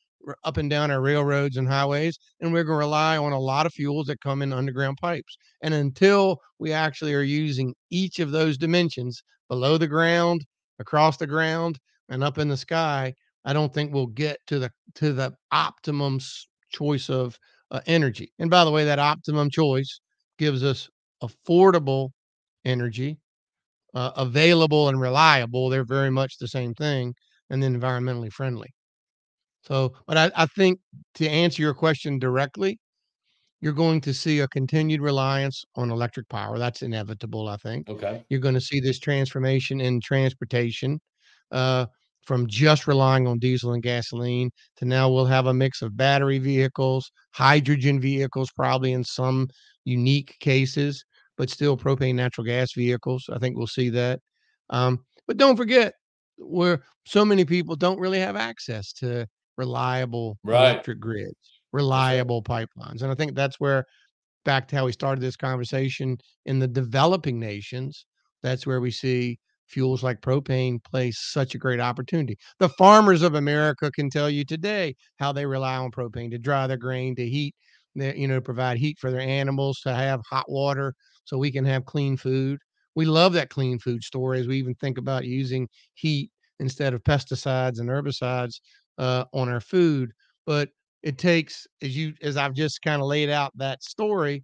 up and down our railroads and highways. And we're going to rely on a lot of fuels that come in underground pipes. And until we actually are using each of those dimensions below the ground, across the ground, and up in the sky, I don't think we'll get to the optimum choice of energy. And by the way, that optimum choice gives us affordable energy, available and reliable. They're very much the same thing, and then environmentally friendly. So, but I think to answer your question directly, you're going to see a continued reliance on electric power. That's inevitable, I think. Okay. You're going to see this transformation in transportation, uh, from just relying on diesel and gasoline to now we'll have a mix of battery vehicles, hydrogen vehicles, probably in some unique cases, but still propane natural gas vehicles. I think we'll see that. But don't forget, where so many people don't really have access to reliable Right. electric grids, That's right. reliable pipelines. And I think that's where, back to how we started this conversation, in the developing nations, that's where we see fuels like propane play such a great opportunity. The farmers of America can tell you today how they rely on propane to dry their grain, to heat, provide heat for their animals, to have hot water so we can have clean food. We love that clean food story as we even think about using heat instead of pesticides and herbicides on our food. But it takes, as I've just kind of laid out that story,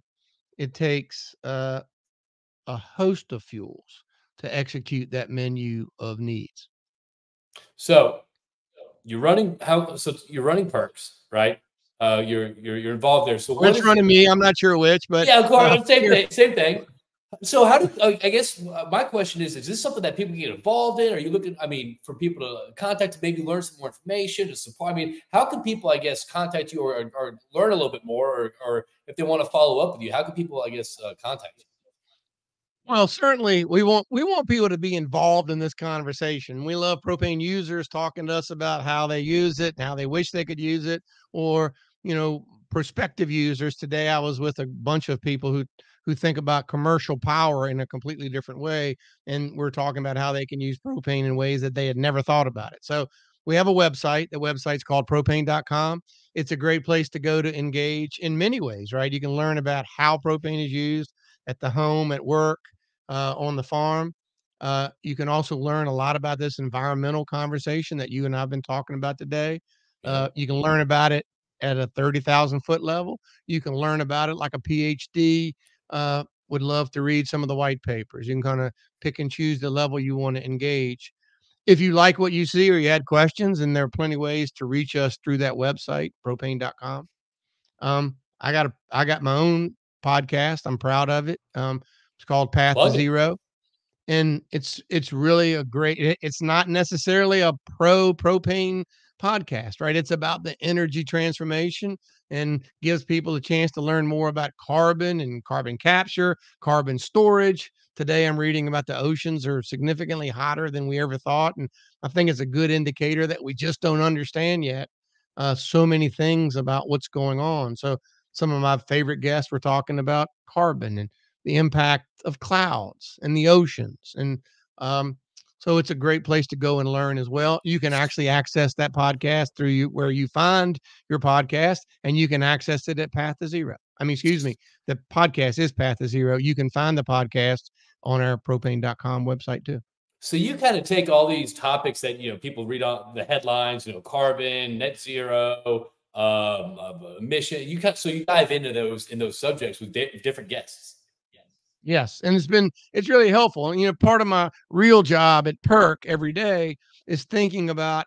it takes a host of fuels to execute that menu of needs. So you're running perks, right? You're involved there. So what Which is running me, I'm not sure which, but yeah, of course, same here, thing, same thing. So how do I guess my question is this something that people get involved in? Are you looking, I mean, for people to contact to maybe learn some more information to support? I mean, how can people, I guess, contact you or learn a little bit more or if they want to follow up with you, how can people, I guess, contact you? well, certainly we want people to be involved in this conversation. We love propane users talking to us about how they use it and how they wish they could use it, or prospective users. Today, I was with a bunch of people who think about commercial power in a completely different way, and we're talking about how they can use propane in ways that they had never thought about it. So we have a website. The website's called propane.com. It's a great place to go to engage in many ways, right? You can learn about how propane is used at the home, at work, on the farm. You can also learn a lot about this environmental conversation that you and I've been talking about today. Yeah. You can learn about it at a 30,000-foot level. You can learn about it like a PhD. Would love to read some of the white papers. You can kind of pick and choose the level you want to engage. If you like what you see or you had questions, and there are plenty of ways to reach us through that website, propane.com. I got my own podcast. I'm proud of it. It's called Path to Plug it. Zero, and it's really a great. It's not necessarily a propane podcast, right? It's about the energy transformation and gives people a chance to learn more about carbon and carbon capture, carbon storage. Today, I'm reading about the oceans are significantly hotter than we ever thought, and I think it's a good indicator that we just don't understand yet so many things about what's going on. So, some of my favorite guests were talking about carbon and the impact of clouds and the oceans. And um, so it's a great place to go and learn as well. You can actually access that podcast through where you find your podcast, and you can access it at Path to Zero. I mean, excuse me, the podcast is Path to Zero. You can find the podcast on our propane.com website too. So you kind of take all these topics that people read on the headlines, carbon, net zero, emission. You dive into those subjects with different guests. Yes, and it's really helpful. And part of my real job at Perk every day is thinking about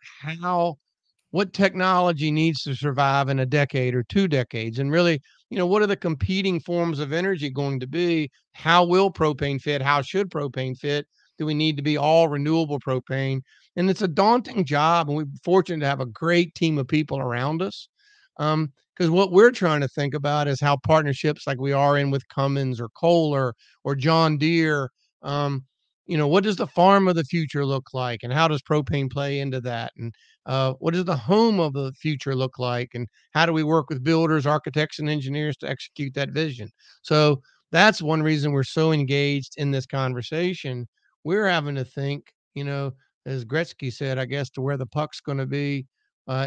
what technology needs to survive in a decade or 2 decades, and really, what are the competing forms of energy going to be? How will propane fit? How should propane fit? Do we need to be all renewable propane? And it's a daunting job, and we're fortunate to have a great team of people around us. Because what we're trying to think about is how partnerships like we are in with Cummins or Kohler or John Deere, what does the farm of the future look like, and how does propane play into that? And what does the home of the future look like, and how do we work with builders, architects, and engineers to execute that vision? So that's one reason we're so engaged in this conversation. We're having to think, as Gretzky said, I guess, to where the puck's going to be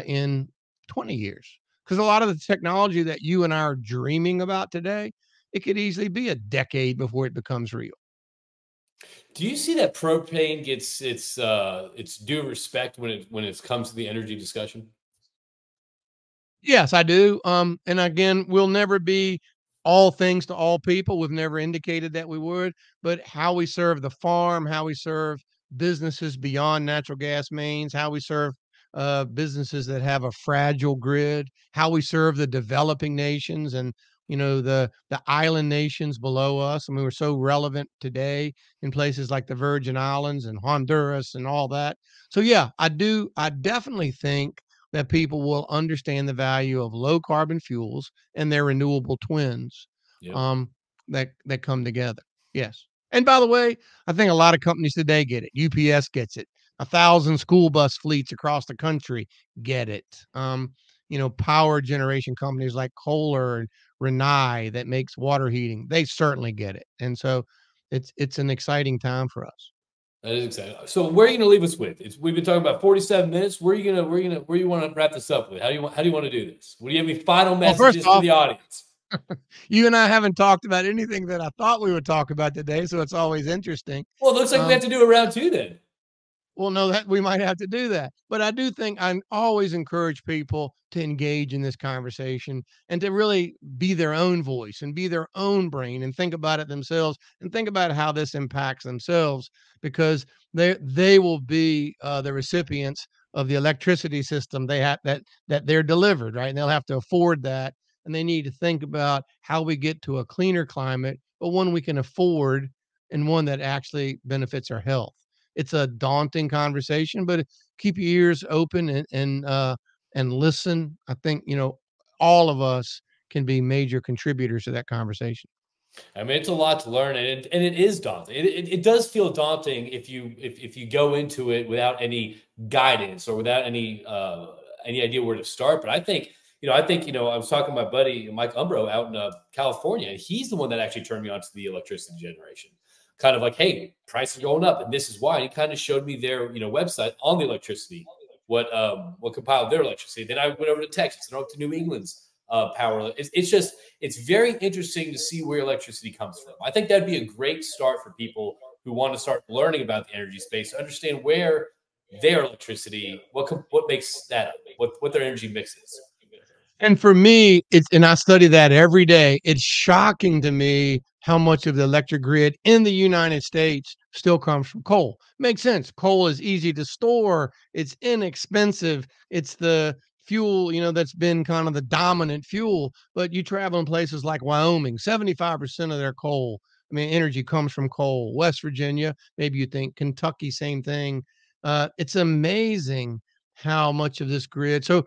in 20 years. Because a lot of the technology that you and I are dreaming about today, it could easily be a decade before it becomes real. Do you see that propane gets its due respect when it comes to the energy discussion? Yes, I do. And again, we'll never be all things to all people. We've never indicated that we would, but how we serve the farm, how we serve businesses beyond natural gas mains, how we serve businesses that have a fragile grid, how we serve the developing nations and the island nations below us. I mean, we're so relevant today in places like the Virgin Islands and Honduras and all that. So yeah, I do. I definitely think that people will understand the value of low carbon fuels and their renewable twins Yep. that come together. Yes. And by the way, I think a lot of companies today get it. UPS gets it. 1,000 school bus fleets across the country get it. Power generation companies like Kohler and Renai that makes water heating, they certainly get it. And so it's an exciting time for us. That is exciting. So where are you going to leave us with? We've been talking about 47 minutes. Where you want to wrap this up with? How do you want to do this? Do you have any final Well, first messages for off, the audience? you and I haven't talked about anything that I thought we would talk about today, so it's always interesting. Well, it looks like we have to do a round 2 then. Well, no, that we might have to do that. But I do think I always encourage people to engage in this conversation and to really be their own voice and be their own brain and think about it themselves and think about how this impacts themselves, because they will be the recipients of the electricity system they have that they're delivered, right? And they'll have to afford that, and they need to think about how we get to a cleaner climate, but one we can afford and one that actually benefits our health. It's a daunting conversation, but keep your ears open and listen. I think all of us can be major contributors to that conversation. I mean, it's a lot to learn, and it is daunting. It does feel daunting if you go into it without any guidance or without any idea where to start. But I think I was talking to my buddy Mike Umbro out in California, and he's the one that actually turned me on to the electricity generation. Kind of like, hey, prices are going up, and this is why. And he kind of showed me their website on the electricity, what compiled their electricity. Then I went over to Texas and up to New England's power. It's very interesting to see where electricity comes from. I think that'd be a great start for people who want to start learning about the energy space, to understand where their electricity, what makes that up, what their energy mix is. And for me, and I study that every day. It's shocking to me how much of the electric grid in the United States still comes from coal. Makes sense. Coal is easy to store. It's inexpensive. It's the fuel, that's been kind of the dominant fuel. But you travel in places like Wyoming, 75% of their energy comes from coal. West Virginia, maybe you think Kentucky, same thing. It's amazing how much of this grid. So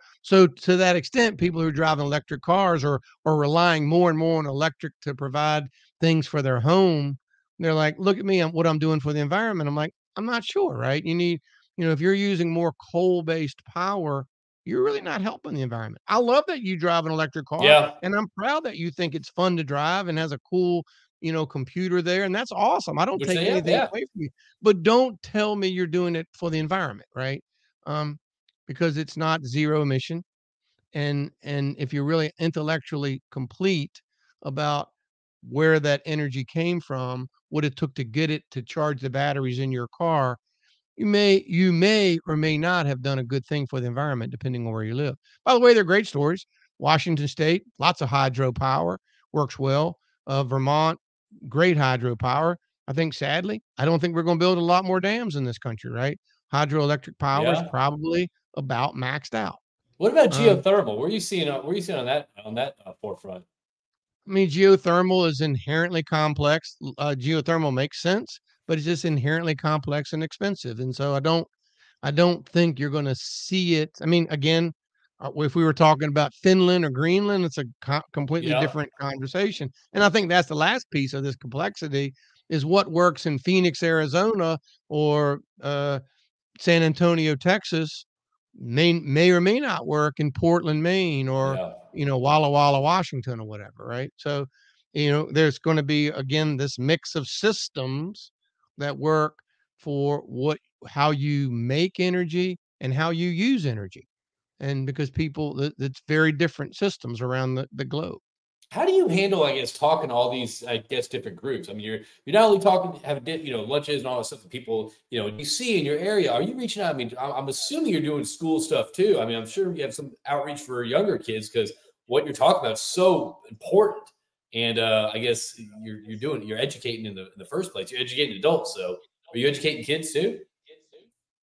to that extent, people who are driving electric cars are relying more and more on electric to provide things for their home. They're like, look at me, what I'm doing for the environment. I'm like, I'm not sure, right? You need, if you're using more coal-based power, you're really not helping the environment. I love that you drive an electric car, Yeah. and I'm proud that you think it's fun to drive and has a cool, computer there, and that's awesome. I don't Which take they have. anything Yeah. away from you, but don't tell me you're doing it for the environment, right? Um, because it's not zero emission, and if you're really intellectually complete about where that energy came from, what it took to get it to charge the batteries in your car, you may or may not have done a good thing for the environment depending on where you live. By the way, they're great stories. Washington State, lots of hydropower, works well. Vermont, great hydropower. I think sadly, I don't think we're going to build a lot more dams in this country, right? Hydroelectric power is Yeah. probably about maxed out. What about Um, geothermal? Where are you seeing? Where are you seeing on that forefront? I mean, geothermal is inherently complex. Geothermal makes sense, but it's just inherently complex and expensive. And so I don't think you're going to see it. I mean, again, if we were talking about Finland or Greenland, it's a completely Yeah. different conversation. And I think that's the last piece of this complexity is what works in Phoenix, Arizona, or San Antonio, Texas, may or may not work in Portland, Maine, or Yeah. Walla Walla, Washington, or whatever, right? So, there's going to be again this mix of systems that work for how you make energy and how you use energy, and because it's very different systems around the globe. How do you handle, I guess, talking to all these, I guess, different groups? I mean, you're not only talking, having lunches and all that stuff with people, you see in your area. Are you reaching out? I mean, I'm assuming you're doing school stuff too. I mean, I'm sure you have some outreach for younger kids because what you're talking about is so important. And I guess you're educating in the first place. You're educating adults. So are you educating kids too?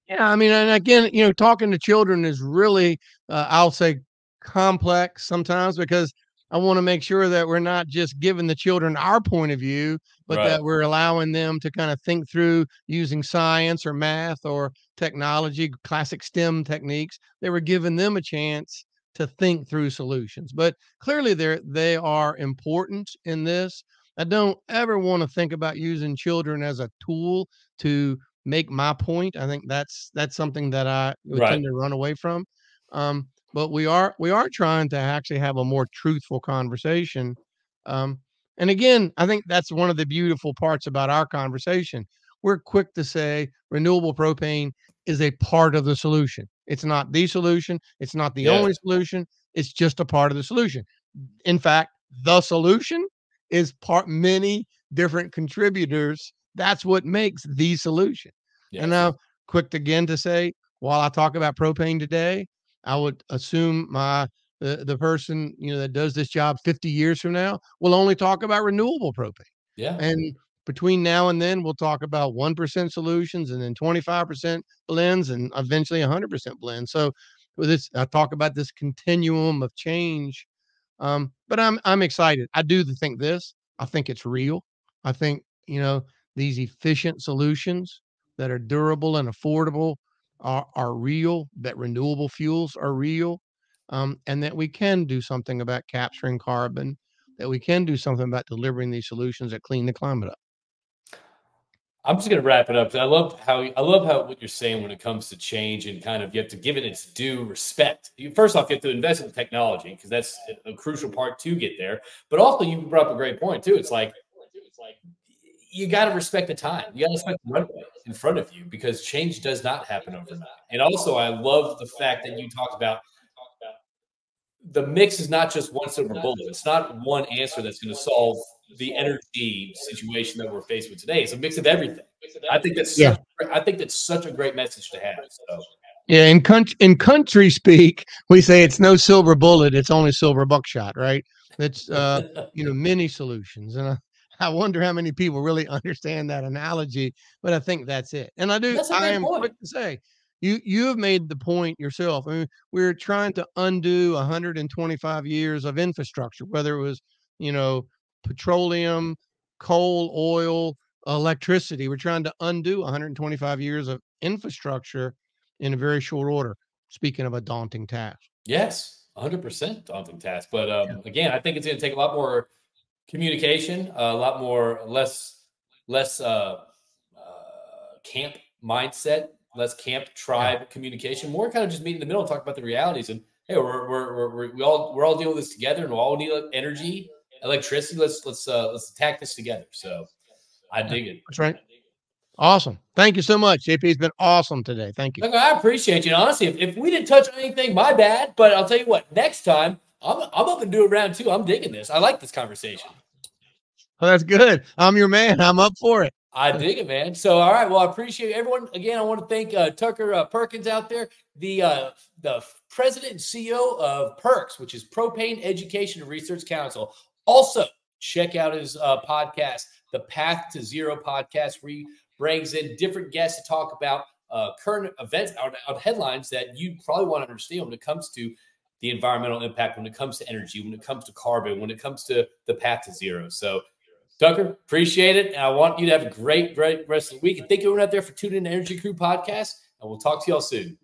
Yeah, I mean, and again, talking to children is really, I'll say, complex sometimes because I want to make sure that we're not just giving the children our point of view, but Right. that we're allowing them to kind of think through using science or math or technology, classic STEM techniques. They were giving them a chance to think through solutions. But clearly, they are important in this. I don't ever want to think about using children as a tool to make my point. I think that's something that I would Right. tend to run away from. But we are trying to actually have a more truthful conversation. Um, and again, I think that's one of the beautiful parts about our conversation. We're quick to say renewable propane is a part of the solution. It's not the solution. It's not the Yes. only solution. It's just a part of the solution. In fact, the solution is many different contributors. That's what makes the solution. And Yes. now, quick again to say, while I talk about propane today, I would assume the person that does this job 50 years from now will only talk about renewable propane. Yeah. And between now and then, we'll talk about 1% solutions and then 25% blends and eventually 100% blends. So with this, I talk about this continuum of change. But I'm excited. I do think this. I think it's real. I think these efficient solutions that are durable and affordable are real. That renewable fuels are real, and that we can do something about capturing carbon. That we can do something about delivering these solutions that clean the climate up. I'm just gonna wrap it up. I love how what you're saying when it comes to change and kind of you have to give it its due respect. First off, you have to invest in technology because that's a crucial part to get there. But also, you brought up a great point too. It's like you got to respect the time. You got to respect the runway in front of you because change does not happen overnight. And also, I love the fact that you talked about the mix is not just one silver bullet. It's not one answer that's going to solve the energy situation that we're faced with today. It's a mix of everything. I think that's Yeah. such. I think that's such a great message to have. So Yeah, in country speak, we say it's no silver bullet, it's only silver buckshot, right? It's many solutions, and I wonder how many people really understand that analogy, but I think that's it. And that's a I great am point. quick to say, You have made the point yourself. I mean, we're trying to undo 125 years of infrastructure, whether it was, you know, petroleum, coal, oil, electricity. We're trying to undo 125 years of infrastructure in a very short order. Speaking of a daunting task. Yes, 100% daunting task. But again, I think it's going to take a lot more communication, a lot more less camp mindset, less camp Yeah. tribe communication, more kind of just meet in the middle and talk about the realities. And hey, we're all dealing with this together, and we all need energy, electricity. Let's attack this together. So I Yeah. dig it. That's right. Awesome. Thank you so much, JP. It's been awesome today. Thank you. Look, I appreciate you. And honestly, if we didn't touch on anything, my bad. But I'll tell you what, next time I'm up and do a round two. I'm digging this. I like this conversation. Well, that's good. I'm your man. I'm up for it. I dig it, man. So, all right. Well, I appreciate everyone. Again, I want to thank Tucker Perkins out there, the president and CEO of Perks, which is Propane Education Research Council. Also, check out his podcast, the Path to Zero podcast, where he brings in different guests to talk about current events, on headlines that you probably want to understand when it comes to the environmental impact, when it comes to energy, when it comes to carbon, when it comes to the path to zero. So, Tucker, appreciate it. And I want you to have a great rest of the week. And thank you everyone out there for tuning in to Energy Crew Podcast. And we'll talk to y'all soon.